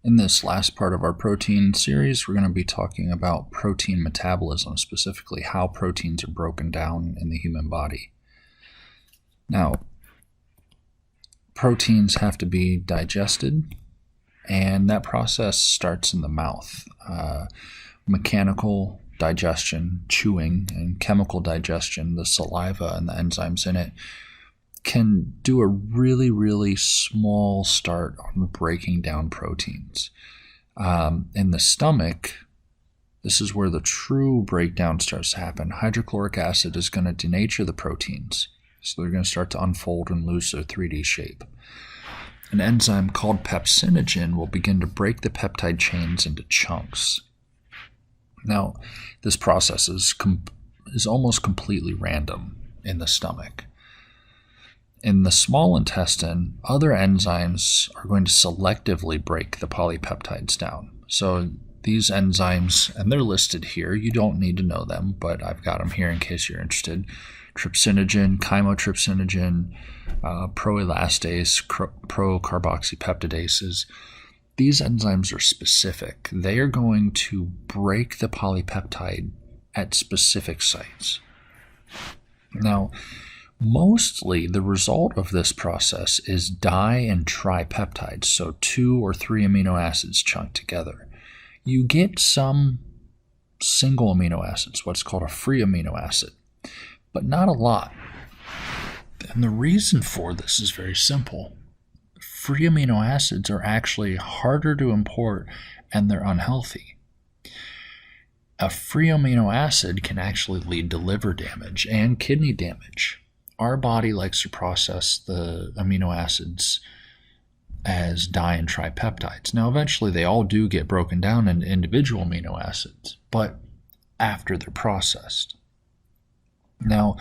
In this last part of our protein series, we're going to be talking about protein metabolism, specifically how proteins are broken down in the human body. Now, proteins have to be digested, and that process starts in the mouth. Mechanical digestion, chewing, and chemical digestion, the saliva and the enzymes in it, can do a really, really small start on breaking down proteins. In the stomach, this is where the true breakdown starts to happen. Hydrochloric acid is going to denature the proteins, so they're going to start to unfold and lose their 3D shape. An enzyme called pepsinogen will begin to break the peptide chains into chunks. Now, this process is almost completely random in the stomach. In the small intestine, other enzymes are going to selectively break the polypeptides down. So these enzymes, and they're listed here, you don't need to know them, but I've got them here in case you're interested. Trypsinogen, chymotrypsinogen, proelastase, procarboxypeptidases. These enzymes are specific. They are going to break the polypeptide at specific sites. Now, mostly the result of this process is di and tripeptides, so 2 or 3 amino acids chunked together. You get some single amino acids, what's called a free amino acid, but not a lot. And the reason for this is very simple. Free amino acids are actually harder to import and they're unhealthy. A free amino acid can actually lead to liver damage and kidney damage. Our body likes to process the amino acids as di and tripeptides. Now, eventually they all do get broken down into individual amino acids, but after they're processed. Now,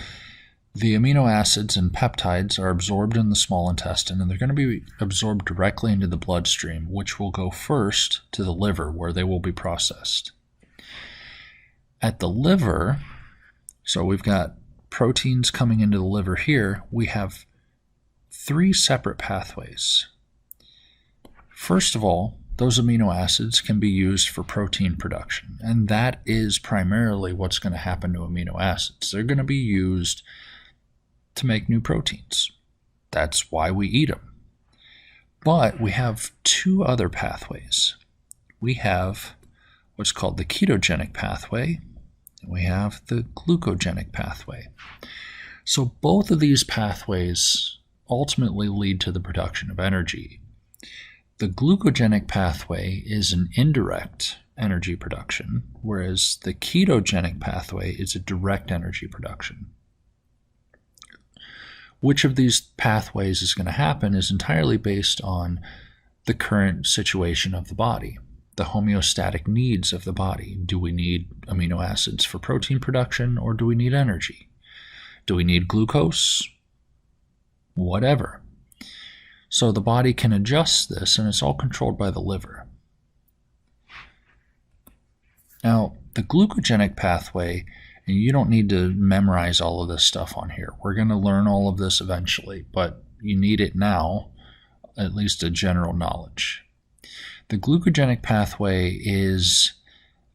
the amino acids and peptides are absorbed in the small intestine, and they're going to be absorbed directly into the bloodstream, which will go first to the liver, where they will be processed. At the liver, so we've got proteins coming into the liver here, we have 3 separate pathways. First of all, those amino acids can be used for protein production, and that is primarily what's going to happen to amino acids. They're going to be used to make new proteins. That's why we eat them. But we have 2 other pathways. We have what's called the ketogenic pathway, and we have the glucogenic pathway. So both of these pathways ultimately lead to the production of energy. The glucogenic pathway is an indirect energy production, whereas the ketogenic pathway is a direct energy production. Which of these pathways is going to happen is entirely based on the current situation of the body, the homeostatic needs of the body. Do we need amino acids for protein production, or do we need energy? Do we need glucose? Whatever. So the body can adjust this, and it's all controlled by the liver. Now, the glucogenic pathway, and you don't need to memorize all of this stuff on here. We're going to learn all of this eventually, but you need it now, at least a general knowledge. The glucogenic pathway is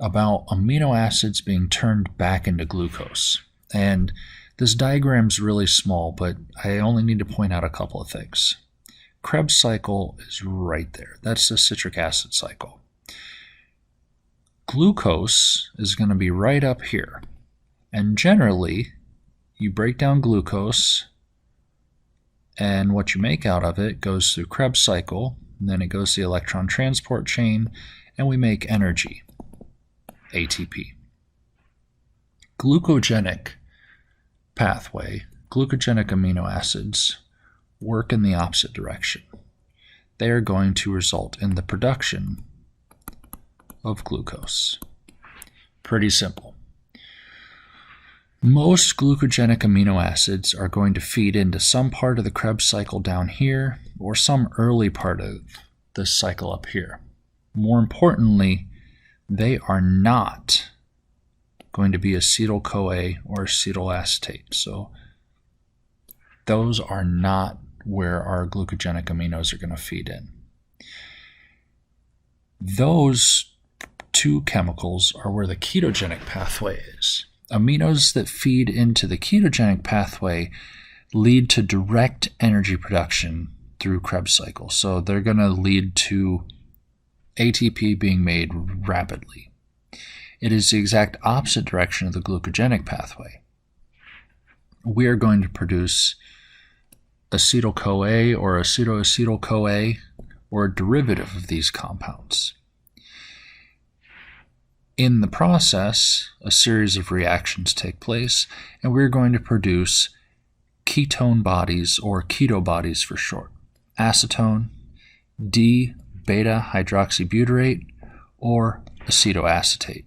about amino acids being turned back into glucose. And this diagram's really small, but I only need to point out a couple of things. Krebs cycle is right there. That's the citric acid cycle. Glucose is going to be right up here. And generally, you break down glucose, and what you make out of it goes through Krebs cycle, and then it goes to the electron transport chain, and we make energy, ATP. Glucogenic pathway, glucogenic amino acids work in the opposite direction. They are going to result in the production of glucose. Pretty simple. Most glucogenic amino acids are going to feed into some part of the Krebs cycle down here, or some early part of this cycle up here. More importantly, they are not going to be acetyl-CoA or acetyl-acetate. So those are not where our glucogenic aminos are going to feed in. Those two chemicals are where the ketogenic pathway is. Aminos that feed into the ketogenic pathway lead to direct energy production through Krebs cycle. So they're going to lead to ATP being made rapidly. It is the exact opposite direction of the glucogenic pathway. We are going to produce acetyl-CoA or acetoacetyl-CoA or a derivative of these compounds. In the process, a series of reactions take place, and we're going to produce ketone bodies, or keto bodies for short. Acetone, D-beta-hydroxybutyrate, or acetoacetate.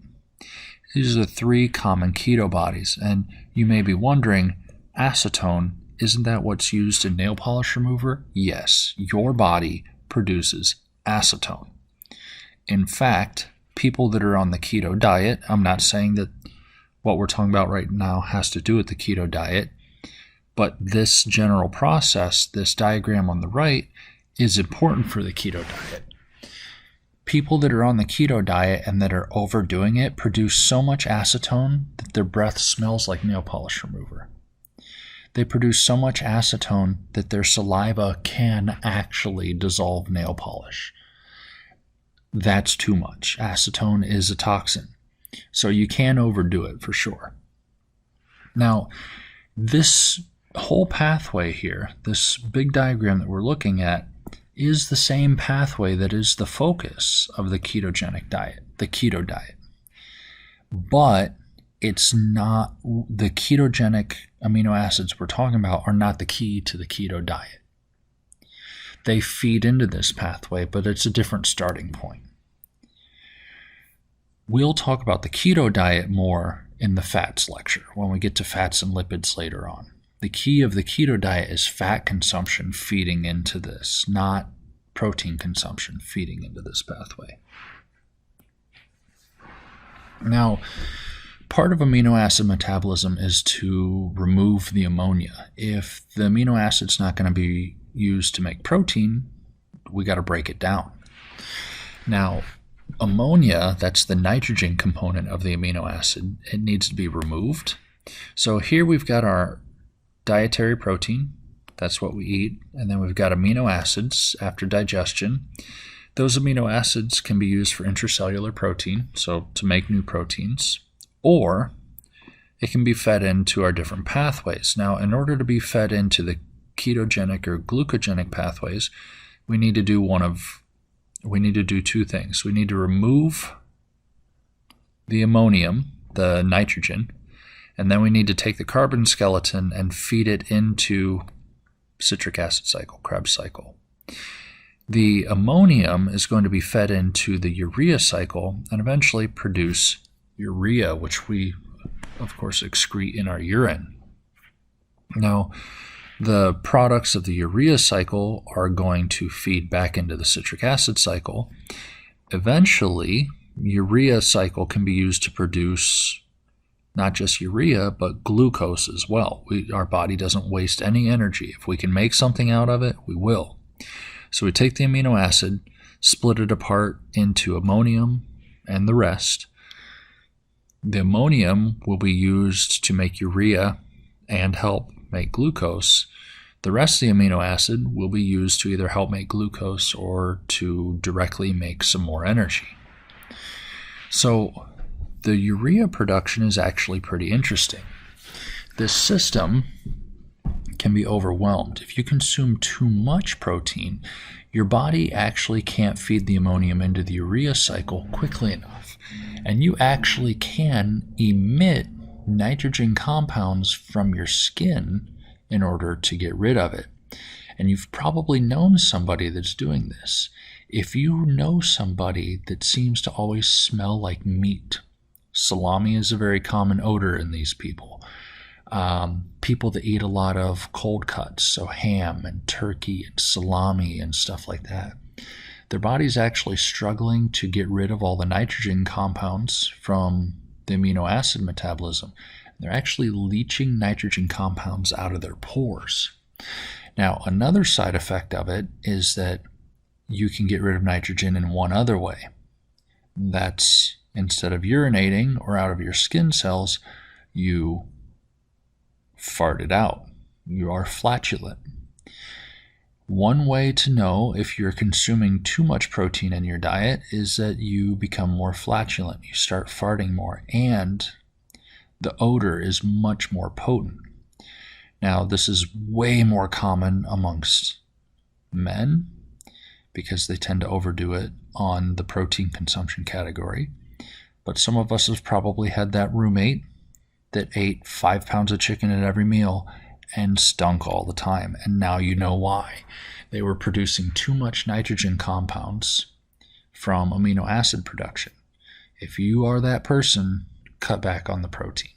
These are the three common keto bodies, and you may be wondering, acetone, isn't that what's used in nail polish remover? Yes, your body produces acetone. In fact, people that are on the keto diet, I'm not saying that what we're talking about right now has to do with the keto diet, but this general process, this diagram on the right, is important for the keto diet. People that are on the keto diet and that are overdoing it produce so much acetone that their breath smells like nail polish remover. They produce so much acetone that their saliva can actually dissolve nail polish. That's too much. Acetone is a toxin, so you can overdo it for sure. Now, this whole pathway here, this big diagram that we're looking at, is the same pathway that is the focus of the ketogenic diet, the keto diet. But it's not, the ketogenic amino acids we're talking about are not the key to the keto diet. They feed into this pathway, but it's a different starting point. We'll talk about the keto diet more in the fats lecture when we get to fats and lipids later on. The key of the keto diet is fat consumption feeding into this, not protein consumption feeding into this pathway. Now, part of amino acid metabolism is to remove the ammonia. If the amino acid's not going to be used to make protein, we got to break it down. Now, ammonia, that's the nitrogen component of the amino acid, it needs to be removed. So here we've got our dietary protein, that's what we eat, and then we've got amino acids after digestion. Those amino acids can be used for intracellular protein, so to make new proteins, or it can be fed into our different pathways. Now, in order to be fed into the ketogenic or glucogenic pathways, we need to do two things. We need to remove the ammonium, the nitrogen, and then we need to take the carbon skeleton and feed it into citric acid cycle, Krebs cycle. The ammonium is going to be fed into the urea cycle and eventually produce urea, which we, of course, excrete in our urine. Now, the products of the urea cycle are going to feed back into the citric acid cycle. Eventually, urea cycle can be used to produce not just urea, but glucose as well. Our body doesn't waste any energy. If we can make something out of it, we will. So we take the amino acid, split it apart into ammonium and the rest. The ammonium will be used to make urea and help make glucose. The rest of the amino acid will be used to either help make glucose or to directly make some more energy. So the urea production is actually pretty interesting. This system can be overwhelmed. If you consume too much protein, your body actually can't feed the ammonium into the urea cycle quickly enough, and you actually can emit nitrogen compounds from your skin in order to get rid of it. And you've probably known somebody that's doing this. If you know somebody that seems to always smell like meat, salami is a very common odor in these people. People that eat a lot of cold cuts, so ham and turkey and salami and stuff like that, their body's actually struggling to get rid of all the nitrogen compounds from the amino acid metabolism. They're actually leaching nitrogen compounds out of their pores. Now, another side effect of it is that you can get rid of nitrogen in one other way. That's instead of urinating or out of your skin cells, you fart it out. You are flatulent. One way to know if you're consuming too much protein in your diet is that you become more flatulent. You start farting more, and the odor is much more potent. Now, this is way more common amongst men because they tend to overdo it on the protein consumption category. But some of us have probably had that roommate that ate 5 pounds of chicken at every meal and stunk all the time. And now you know why. They were producing too much nitrogen compounds from amino acid production. If you are that person, cut back on the protein.